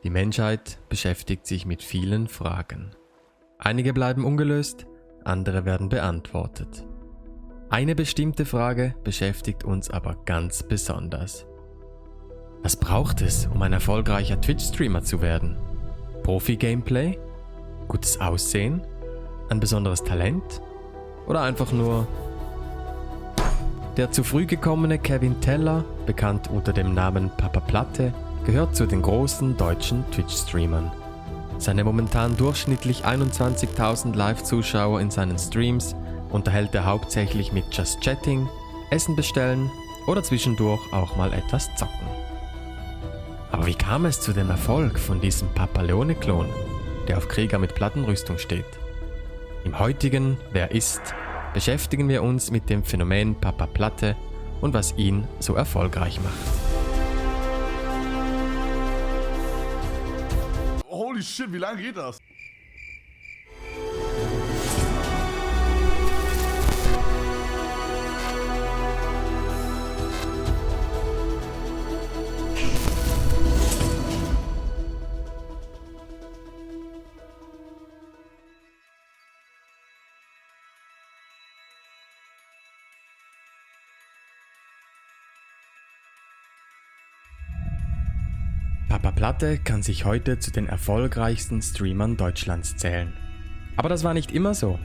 Die Menschheit beschäftigt sich mit vielen Fragen. Einige bleiben ungelöst, andere werden beantwortet. Eine bestimmte Frage beschäftigt uns aber ganz besonders. Was braucht es, um ein erfolgreicher Twitch-Streamer zu werden? Profi-Gameplay? Gutes Aussehen? Ein besonderes Talent? Oder einfach nur... Der zu früh gekommene Kevin Teller, bekannt unter dem Namen Papa Platte, gehört zu den großen deutschen Twitch-Streamern. Seine momentan durchschnittlich 21.000 Live-Zuschauer in seinen Streams unterhält er hauptsächlich mit Just Chatting, Essen bestellen oder zwischendurch auch mal etwas zocken. Aber wie kam es zu dem Erfolg von diesem Papa Leone-Klon, der auf Krieger mit Plattenrüstung steht? Im heutigen Wer ist beschäftigen wir uns mit dem Phänomen Papa Platte und was ihn so erfolgreich macht. Holy shit, wie lange geht das? Papa Platte kann sich heute zu den erfolgreichsten Streamern Deutschlands zählen. Aber das war nicht immer so.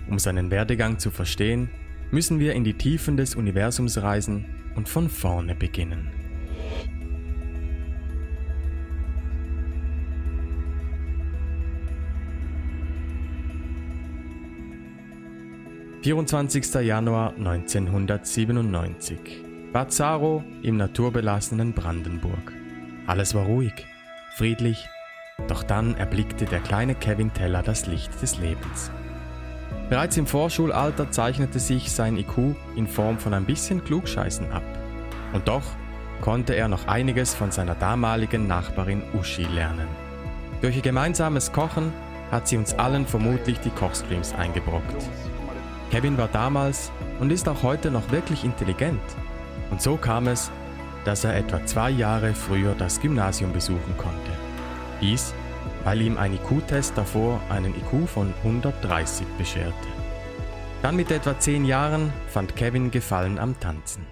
Um seinen Werdegang zu verstehen, müssen wir in die Tiefen des Universums reisen und von vorne beginnen. »24. Januar 1997. Bad Saro im naturbelassenen Brandenburg. Alles war ruhig, friedlich, doch dann erblickte der kleine Kevin Teller das Licht des Lebens. Bereits im Vorschulalter zeichnete sich sein IQ in Form von ein bisschen Klugscheißen ab. Und doch konnte er noch einiges von seiner damaligen Nachbarin Uschi lernen. Durch ihr gemeinsames Kochen hat sie uns allen vermutlich die Kochstreams eingebrockt. Kevin war damals und ist auch heute noch wirklich intelligent. Und so kam es, dass er etwa 2 Jahre früher das Gymnasium besuchen konnte. Dies, weil ihm ein IQ-Test davor einen IQ von 130 bescherte. Dann mit etwa 10 Jahren fand Kevin Gefallen am Tanzen.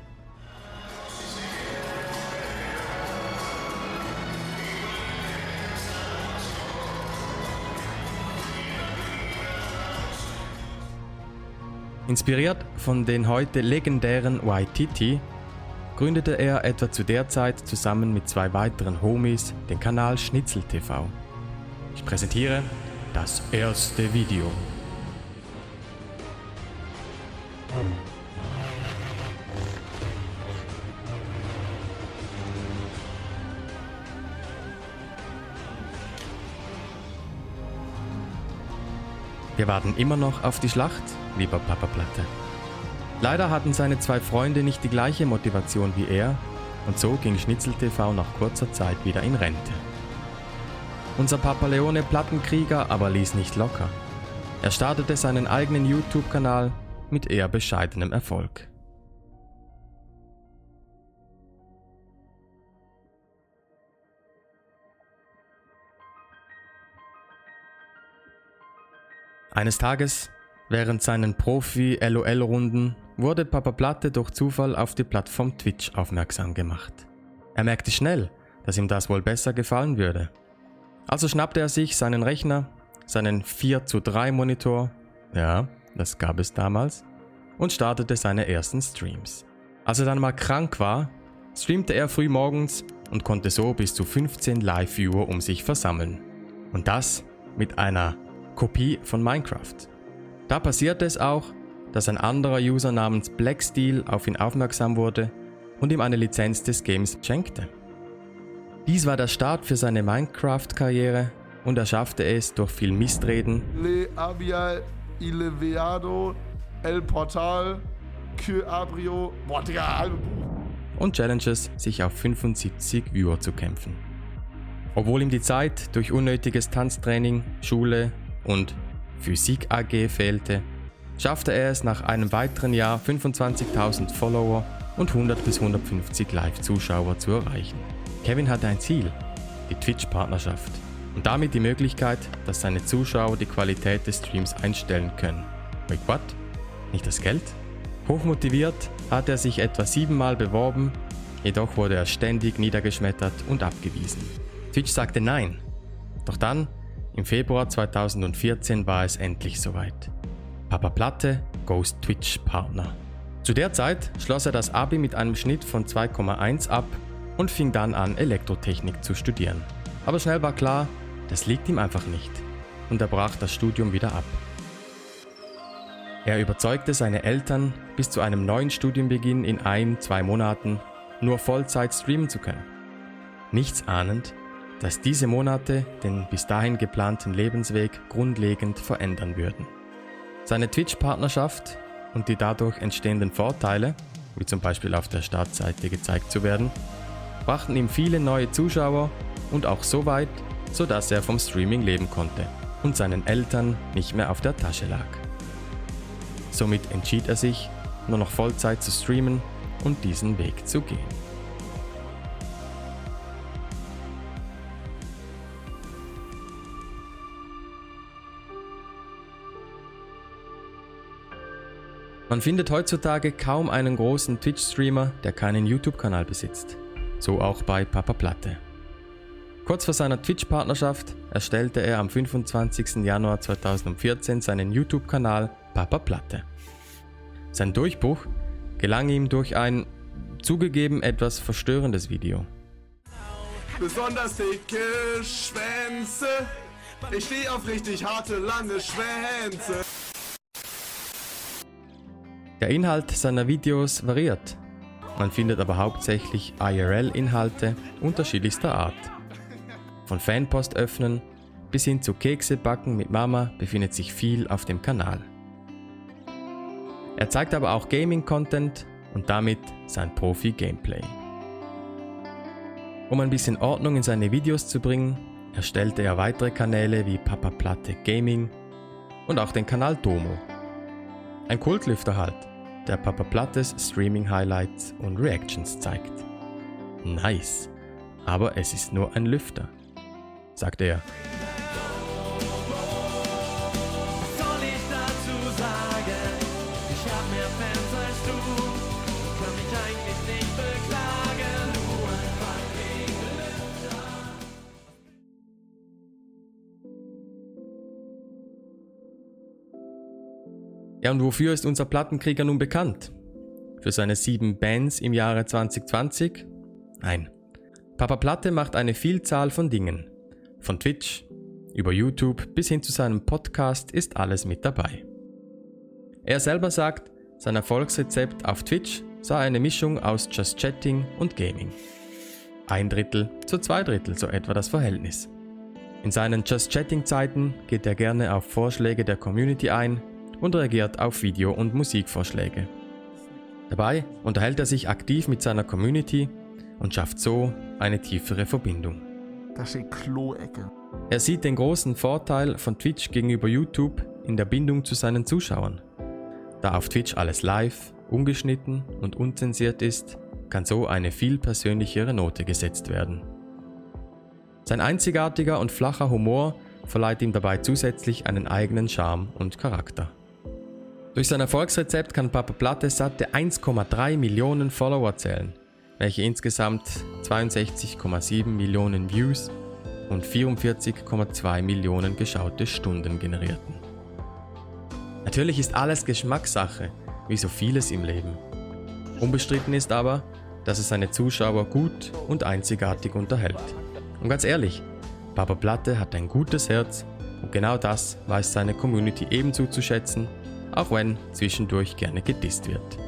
Inspiriert von den heute legendären YTT gründete er etwa zu der Zeit zusammen mit 2 weiteren Homies den Kanal Schnitzel TV. Ich präsentiere das erste Video. Wir warten immer noch auf die Schlacht, lieber Papa Platte. Leider hatten seine 2 Freunde nicht die gleiche Motivation wie er und so ging Schnitzel TV nach kurzer Zeit wieder in Rente. Unser Papa Leone Plattenkrieger aber ließ nicht locker. Er startete seinen eigenen YouTube-Kanal mit eher bescheidenem Erfolg. Eines Tages, während seinen Profi-LOL-Runden, wurde Papa Platte durch Zufall auf die Plattform Twitch aufmerksam gemacht. Er merkte schnell, dass ihm das wohl besser gefallen würde. Also schnappte er sich seinen Rechner, seinen 4:3 Monitor, ja, das gab es damals, und startete seine ersten Streams. Als er dann mal krank war, streamte er früh morgens und konnte so bis zu 15 Live-Viewer um sich versammeln. Und das mit einer Kopie von Minecraft. Da passierte es auch, dass ein anderer User namens Blacksteel auf ihn aufmerksam wurde und ihm eine Lizenz des Games schenkte. Dies war der Start für seine Minecraft-Karriere und er schaffte es durch viel Mistreden Le Abia Ileveado El Portal Que Abrio. Boah, Digga, halbe Buch. und Challenges sich auf 75 Viewer zu kämpfen. Obwohl ihm die Zeit durch unnötiges Tanztraining, Schule und Physik AG fehlte, schaffte er es nach einem weiteren Jahr 25.000 Follower und 100 bis 150 Live-Zuschauer zu erreichen. Kevin hatte ein Ziel, die Twitch-Partnerschaft und damit die Möglichkeit, dass seine Zuschauer die Qualität des Streams einstellen können. Wait, what? Nicht das Geld? Hochmotiviert hat er sich etwa 7-mal beworben, jedoch wurde er ständig niedergeschmettert und abgewiesen. Twitch sagte nein. Doch dann, im Februar 2014, war es endlich soweit. Papa Platte, Ghost Twitch Partner. Zu der Zeit schloss er das Abi mit einem Schnitt von 2,1 ab und fing dann an, Elektrotechnik zu studieren. Aber schnell war klar, das liegt ihm einfach nicht und er brach das Studium wieder ab. Er überzeugte seine Eltern, bis zu einem neuen Studienbeginn in 1-2 Monaten nur Vollzeit streamen zu können. Nichts ahnend, dass diese Monate den bis dahin geplanten Lebensweg grundlegend verändern würden. Seine Twitch-Partnerschaft und die dadurch entstehenden Vorteile, wie zum Beispiel auf der Startseite gezeigt zu werden, brachten ihm viele neue Zuschauer und auch so weit, sodass er vom Streaming leben konnte und seinen Eltern nicht mehr auf der Tasche lag. Somit entschied er sich, nur noch Vollzeit zu streamen und diesen Weg zu gehen. Man findet heutzutage kaum einen großen Twitch-Streamer, der keinen YouTube-Kanal besitzt. So auch bei Papa Platte. Kurz vor seiner Twitch-Partnerschaft erstellte er am 25. Januar 2014 seinen YouTube-Kanal Papa Platte. Sein Durchbruch gelang ihm durch ein, zugegeben etwas verstörendes Video. Besonders dicke Schwänze. Ich stehe auf richtig harte, lange Schwänze. Der Inhalt seiner Videos variiert. Man findet aber hauptsächlich IRL-Inhalte unterschiedlichster Art. Von Fanpost öffnen bis hin zu Kekse backen mit Mama befindet sich viel auf dem Kanal. Er zeigt aber auch Gaming-Content und damit sein Profi-Gameplay. Um ein bisschen Ordnung in seine Videos zu bringen, erstellte er weitere Kanäle wie Papa Platte Gaming und auch den Kanal Domo. Ein Kultlüfter halt, der Papa Plattes Streaming-Highlights und Reactions zeigt. Nice, aber es ist nur ein Lüfter, sagt er. Soll ich dazu sagen, ich hab mehr Fans als du, kann mich eigentlich nicht beklagen, nur ein fucking Lüfter. Ja, und wofür ist unser Plattenkrieger nun bekannt? Für seine 7 Bands im Jahre 2020? Nein. Papa Platte macht eine Vielzahl von Dingen. Von Twitch, über YouTube bis hin zu seinem Podcast ist alles mit dabei. Er selber sagt, sein Erfolgsrezept auf Twitch sei eine Mischung aus Just Chatting und Gaming. 1/3 zu 2/3 so etwa das Verhältnis. In seinen Just Chatting Zeiten geht er gerne auf Vorschläge der Community ein und reagiert auf Video- und Musikvorschläge. Dabei unterhält er sich aktiv mit seiner Community und schafft so eine tiefere Verbindung. Da steht Kloecke. Er sieht den großen Vorteil von Twitch gegenüber YouTube in der Bindung zu seinen Zuschauern. Da auf Twitch alles live, ungeschnitten und unzensiert ist, kann so eine viel persönlichere Note gesetzt werden. Sein einzigartiger und flacher Humor verleiht ihm dabei zusätzlich einen eigenen Charme und Charakter. Durch sein Erfolgsrezept kann Papa Platte satte 1,3 Millionen Follower zählen, welche insgesamt 62,7 Millionen Views und 44,2 Millionen geschaute Stunden generierten. Natürlich ist alles Geschmackssache, wie so vieles im Leben. Unbestritten ist aber, dass es seine Zuschauer gut und einzigartig unterhält. Und ganz ehrlich, Papa Platte hat ein gutes Herz und genau das weiß seine Community ebenso zu schätzen, auch wenn zwischendurch gerne gedisst wird.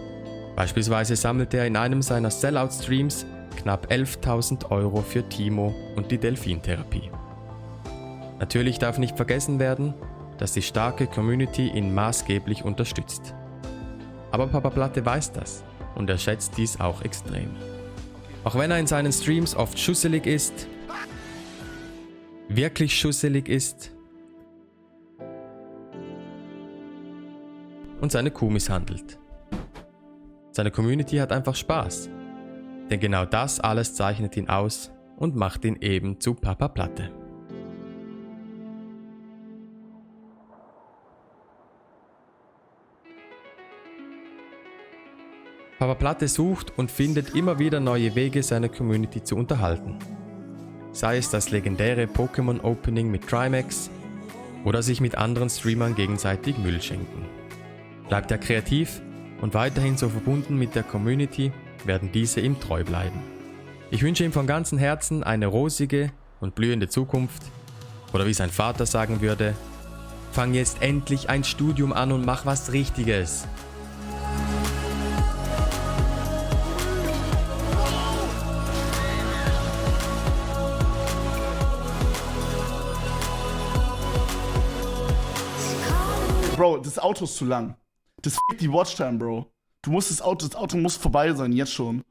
Beispielsweise sammelte er in einem seiner Sellout-Streams knapp 11.000 € für Timo und die Delfintherapie. Natürlich darf nicht vergessen werden, dass die starke Community ihn maßgeblich unterstützt. Aber Papa Platte weiß das und er schätzt dies auch extrem. Auch wenn er in seinen Streams oft schusselig ist, wirklich schusselig ist und seine Kuh misshandelt. Seine Community hat einfach Spaß, denn genau das alles zeichnet ihn aus und macht ihn eben zu Papa Platte. Papa Platte sucht und findet immer wieder neue Wege, seine Community zu unterhalten. Sei es das legendäre Pokémon-Opening mit Trimax oder sich mit anderen Streamern gegenseitig Müll schenken. Bleibt er kreativ und weiterhin so verbunden mit der Community, werden diese ihm treu bleiben. Ich wünsche ihm von ganzem Herzen eine rosige und blühende Zukunft, oder wie sein Vater sagen würde, fang jetzt endlich ein Studium an und mach was Richtiges. Bro, das Auto ist zu lang. Das fickt die Watchtime, Bro. Das Auto muss vorbei sein, jetzt schon.